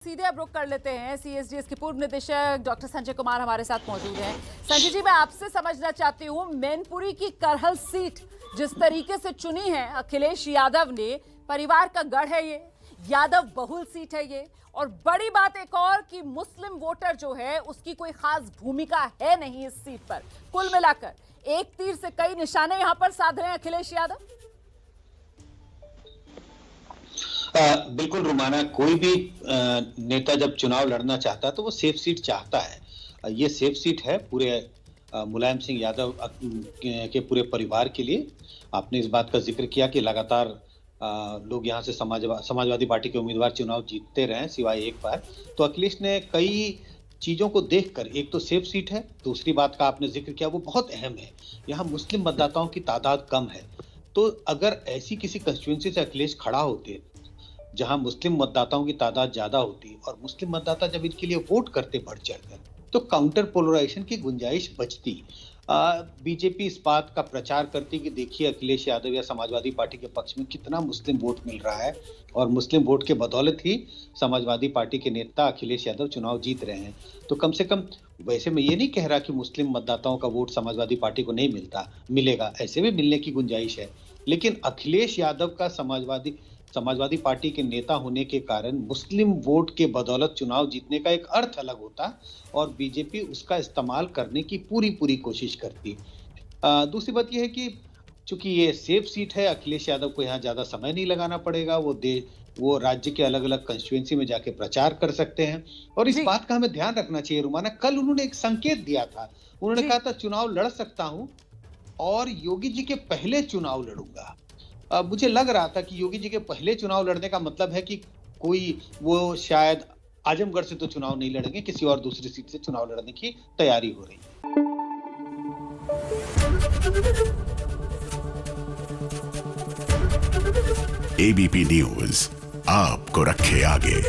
सीधे अब रुख कर लेते हैं। सीएसडीएस के पूर्व निदेशक डॉक्टर संजय कुमार हमारे साथ मौजूद हैं। संजय जी, मैं आपसे समझना चाहती हूँ, मैनपुरी की करहल सीट जिस तरीके से चुनी है अखिलेश यादव ने, परिवार का गढ़ है ये, यादव बहुल सीट है ये, और बड़ी बात एक और कि मुस्लिम वोटर जो है उसकी कोई खास भूमिका है नहीं इस सीट पर। कुल मिलाकर एक तीर से कई निशाने यहां पर साध रहे हैं अखिलेश यादव। बिल्कुल रुमाना, कोई भी नेता जब चुनाव लड़ना चाहता है तो वो सेफ सीट चाहता है। ये सेफ सीट है पूरे मुलायम सिंह यादव के पूरे परिवार के लिए। आपने इस बात का जिक्र किया कि लगातार लोग यहाँ से समाजवादी पार्टी के उम्मीदवार चुनाव जीतते रहे सिवाय एक बार। तो अखिलेश ने कई चीजों को देखकर, एक तो सेफ सीट है, दूसरी बात का आपने जिक्र किया वो बहुत अहम है, यहाँ मुस्लिम मतदाताओं की तादाद कम है। तो अगर ऐसी किसी कंस्टिट्यूएंसी से अखिलेश खड़ा होते जहां मुस्लिम मतदाताओं की तादाद ज्यादा होती और मुस्लिम मतदाता जब इनके लिए वोट करते बढ़ चढ़कर, तो काउंटर पोलराइजेशन की गुंजाइश बचती। बीजेपी इस बात का प्रचार करती कि देखिए अखिलेश यादव या समाजवादी पार्टी के पक्ष में कितना मुस्लिम वोट मिल रहा है, और मुस्लिम वोट के बदौलत ही समाजवादी पार्टी के नेता अखिलेश यादव चुनाव जीत रहे हैं। तो कम से कम, वैसे मैं ये नहीं कह रहा कि मुस्लिम मतदाताओं का वोट समाजवादी पार्टी को नहीं मिलेगा, ऐसे भी मिलने की गुंजाइश है, लेकिन अखिलेश यादव का समाजवादी पार्टी के नेता होने के कारण मुस्लिम वोट के बदौलत चुनाव जीतने का एक अर्थ अलग होता, और बीजेपी उसका इस्तेमाल करने की पूरी कोशिश करती। दूसरी बात यह है कि चूंकि ये सेफ सीट है, अखिलेश यादव को यहाँ ज्यादा समय नहीं लगाना पड़ेगा, वो राज्य के अलग अलग कंस्टिट्यूएंसी में जाके प्रचार कर सकते हैं। और इस बात का हमें ध्यान रखना चाहिए रुमाना, कल उन्होंने एक संकेत दिया था, उन्होंने कहा था चुनाव लड़ सकता हूं और योगी जी के पहले चुनाव लड़ूंगा। मुझे लग रहा था कि योगी जी के पहले चुनाव लड़ने का मतलब है कि वो शायद आजमगढ़ से तो चुनाव नहीं लड़ेंगे, किसी और दूसरी सीट से चुनाव लड़ने की तैयारी हो रही है। एबीपी न्यूज आपको रखे आगे।